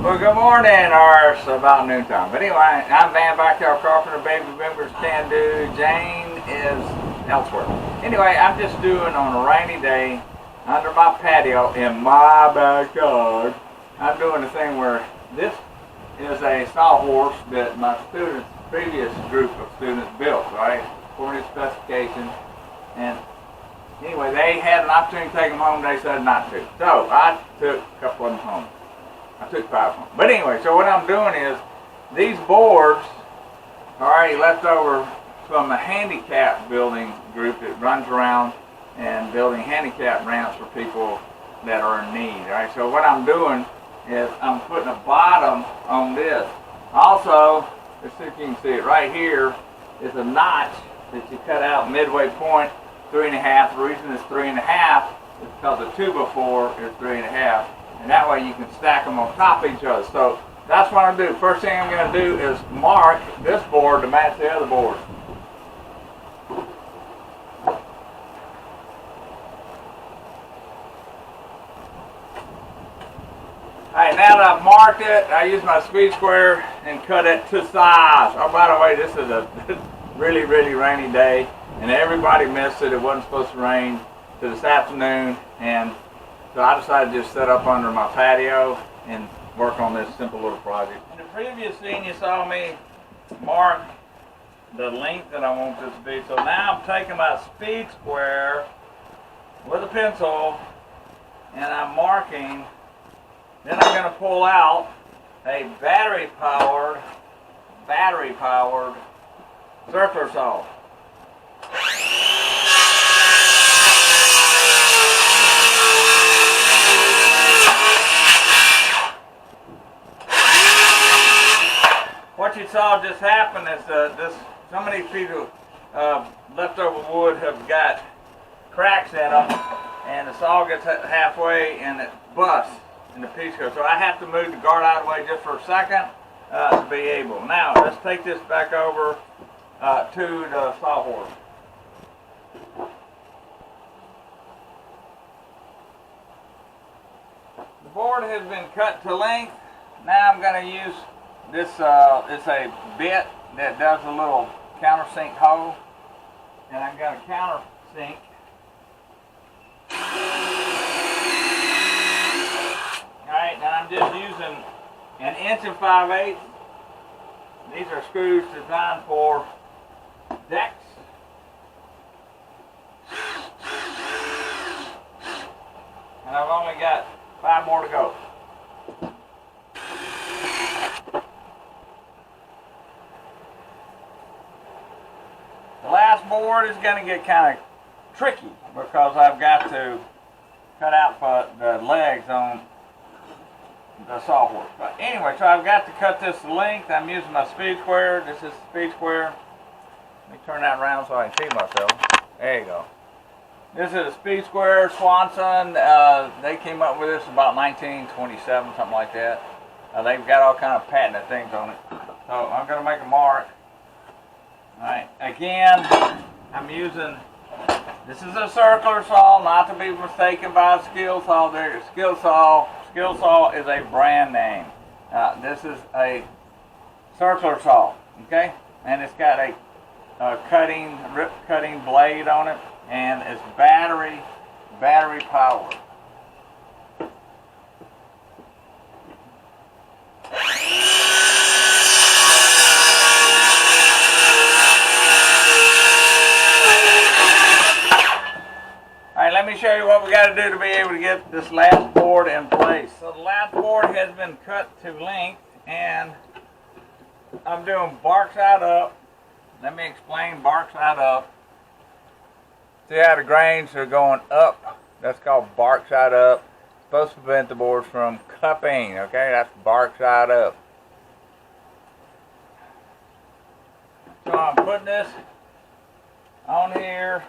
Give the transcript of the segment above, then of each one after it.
Well, good morning, or it's about noontime. But anyway, I'm Van Backyard Carpenter. Baby members can do. Jane is elsewhere. Anyway, I'm just doing on a rainy day under my patio in my backyard. I'm doing a thing where this is a sawhorse that my students, previous group of students built, right, according to specifications. And anyway, they had an opportunity to take them home. They said not to. So I took a couple of them home. I took 5 home. But anyway, so what I'm doing is these boards are already left over from a handicap building group that runs around and building handicap ramps for people that are in need. All right. So what I'm doing is I'm putting a bottom on this. Also, let's see if you can see it right here is a notch that you cut out midway point 3.5. The reason it's 3.5 is because the 2x4 is 3.5. And that way you can stack them on top of each other. So that's what I'm going to do. First thing I'm going to do is mark this board to match the other board. Alright, now that I've marked it, I use my speed square and cut it to size. Oh, by the way, this is a really, really rainy day. And everybody missed it. It wasn't supposed to rain till this afternoon. And so I decided to just set up under my patio and work on this simple little project. In the previous scene, you saw me mark the length that I want this to be. So now I'm taking my speed square with a pencil and I'm marking. Then I'm going to pull out a battery-powered circular saw. What you saw just happen is some of these pieces of leftover wood have got cracks in them, and the saw gets halfway and it busts in the piece here. So I have to move the guard out of the way just for a second to be able. Now let's take this back over to the sawhorse. The board has been cut to length. Now I'm going to use this, it's a bit that does a little countersink hole, and I'm going to countersink. Alright, now I'm just using 1 5/8 inches. These are screws designed for decks. And I've only got 5 more to go. The last board is going to get kind of tricky because I've got to cut out the legs on the sawhorse. But anyway, so I've got to cut this length. I'm using my speed square. This is the speed square. Let me turn that around so I can see myself. There you go. This is a speed square Swanson. They came up with this about 1927, something like that. They've got all kind of patented things on it. So I'm going to make a mark. Alright, again, I'm using, this is a circular saw, not to be mistaken by a skill saw. Skill saw is a brand name. This is a circular saw, okay? And it's got a rip cutting blade on it, and it's battery powered. Let me show you what we got to do to be able to get this last board in place. So the last board has been cut to length, and I'm doing bark side up. Let me explain bark side up. See how the grains are going up? That's called bark side up. It's supposed to prevent the boards from cupping. Okay, that's bark side up. So I'm putting this on here.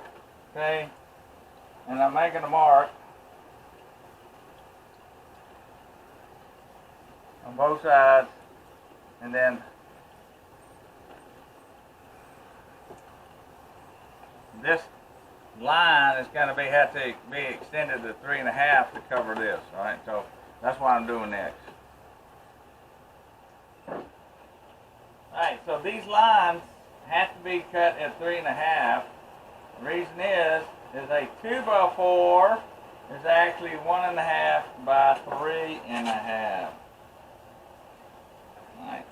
Okay. And I'm making a mark on both sides, and then this line is going to have to be extended to 3.5 to cover this. All right, so that's what I'm doing next. so these lines have to be cut at 3.5. The reason is a 2x4 is actually 1.5 by 3.5. Alright.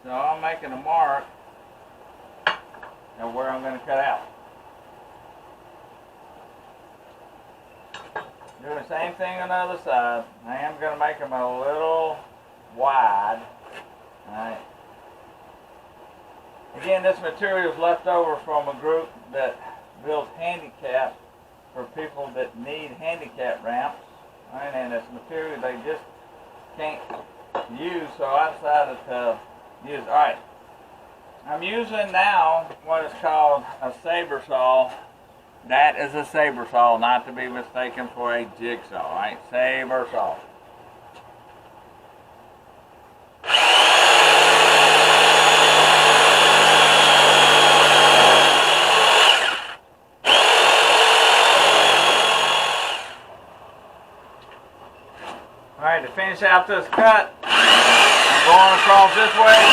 So I'm making a mark of where I'm going to cut out. Do the same thing on the other side. I am going to make them a little wide. Alright. Again, this material is left over from a group that builds handicap for people that need handicap ramps. Alright, and it's material they just can't use, so I decided to use it. Alright. I'm using now what is called a saber saw. That is a saber saw, not to be mistaken for a jigsaw. Alright, saber saw. Alright, to finish out this cut, I'm going across this way.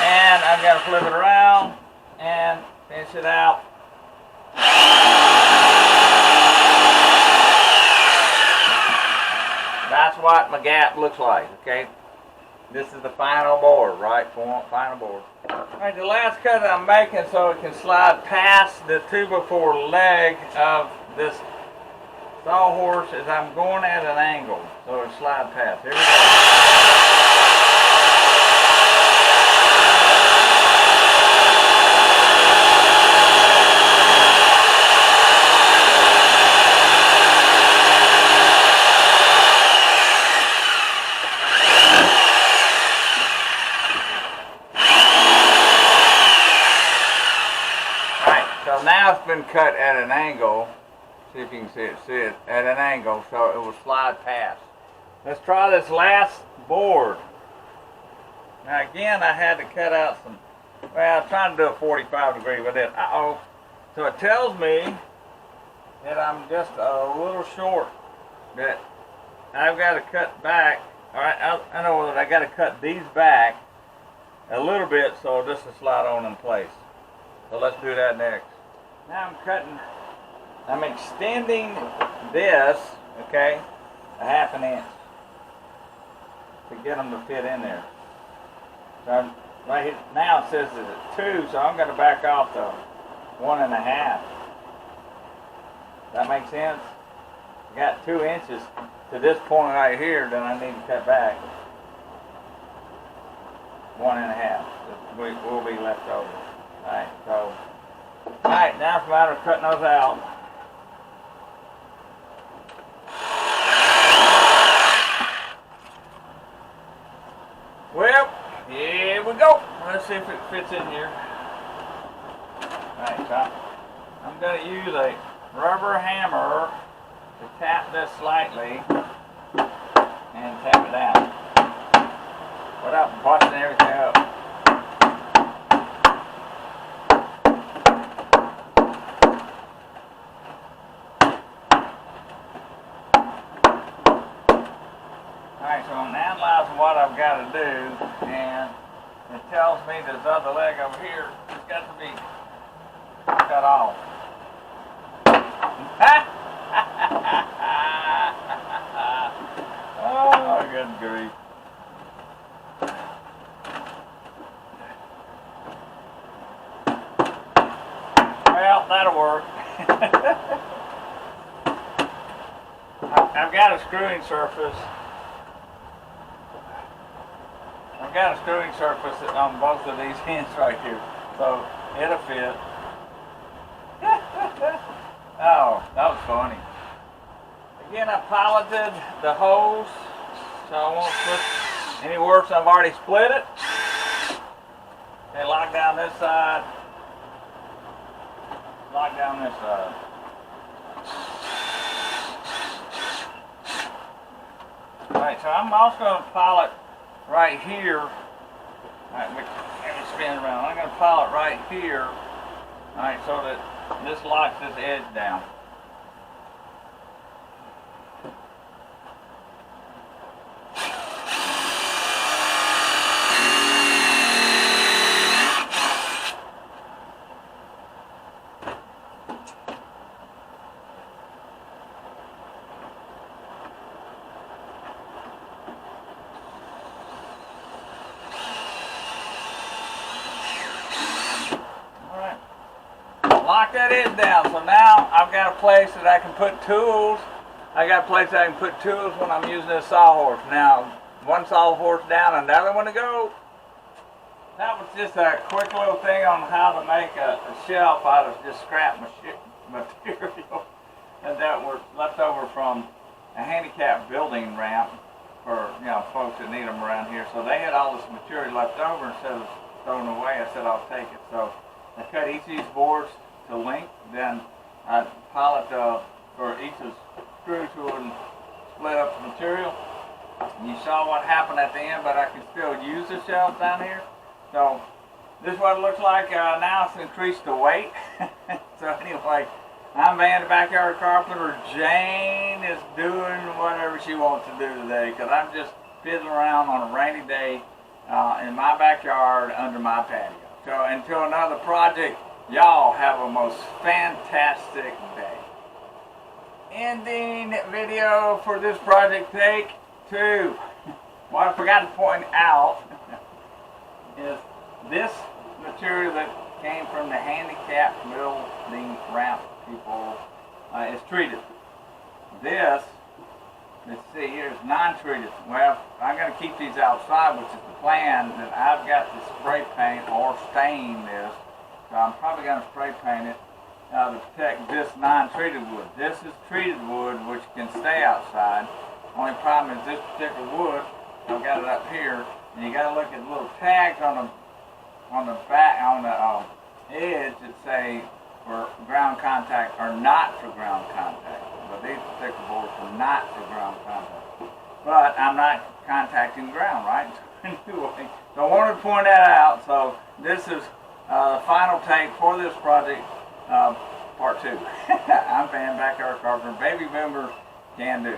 And I'm going to flip it around and finish it out. That's what my gap looks like, okay? This is the final board, right? Final board. Alright, the last cut I'm making so it can slide past the 2x4 leg of this sawhorse is I'm going at an angle so it slide past. Here we go. So now it's been cut at an angle. See if you can see it at an angle so it will slide past. Let's try this last board. Now again, I had to cut out some, well, I'm trying to do a 45 degree with it. Uh-oh. So it tells me that I'm just a little short, that I've got to cut back. All right, I know that I got to cut these back a little bit so this will slide on in place. So let's do that next. Now I'm extending this, okay, a 1/2 inch to get them to fit in there. So right here, now it says it's at 2, so I'm going to back off to 1.5. That makes sense? I got 2 inches to this point right here that I need to cut back. 1.5 will be left over. Alright, so alright, now it's a matter of cutting those out. Well, here we go. Let's see if it fits in here. Alright, so I'm going to use a rubber hammer to tap this slightly and tap it down without busting everything up. Alright, so I'm analyzing what I've got to do, and it tells me this other leg over here has got to be cut off. Oh, good grief. Well, that'll work. I've got a screwing surface. I've got a screwing surface on both of these ends right here, so it'll fit. Oh, that was funny. Again, I piloted the hose, so I won't split any worse. I've already split it. Okay, lock down this side. Lock down this side. Alright, so I'm also going to pilot right here. Alright, let me spin around. I'm going to pilot right here. Alright, so that this locks this edge down. lock that edge down. So now I've got a place that I can put tools. I got a place that I can put tools when I'm using this sawhorse. Now, one sawhorse down, another one to go. That was just a quick little thing on how to make a shelf out of just scrap material that were left over from a handicap building ramp for folks that need them around here. So they had all this material left over. Instead of throwing away, I said I'll take it. So I cut each of these boards to length, then I pile it for each of the screw to it and split up the material. And you saw what happened at the end, but I can still use the shelves down here. So this is what it looks like. Now it's increased the weight. So anyway, I'm Van, the Backyard Carpenter. Jane is doing whatever she wants to do today, because I'm just fiddling around on a rainy day in my backyard under my patio. So until another project, y'all have a most fantastic day. Ending video for this project, take 2. What I forgot to point out is this material that came from the handicap building ramp people is treated. This, let's see here, is non-treated. Well, I'm going to keep these outside, which is the plan, that I've got to spray paint or stain this. So I'm probably going to spray paint it to protect this non-treated wood. This is treated wood, which can stay outside. Only problem is this particular wood, I've got it up here, and you got to look at the little tags on the back, on the edge that say for ground contact or not for ground contact. But these particular boards are not for ground contact. But I'm not contacting ground, right? Anyway, so I wanted to point that out. So this is the final take for this project, part 2. I'm Van, Backyard Carpenter. Baby boomers can do.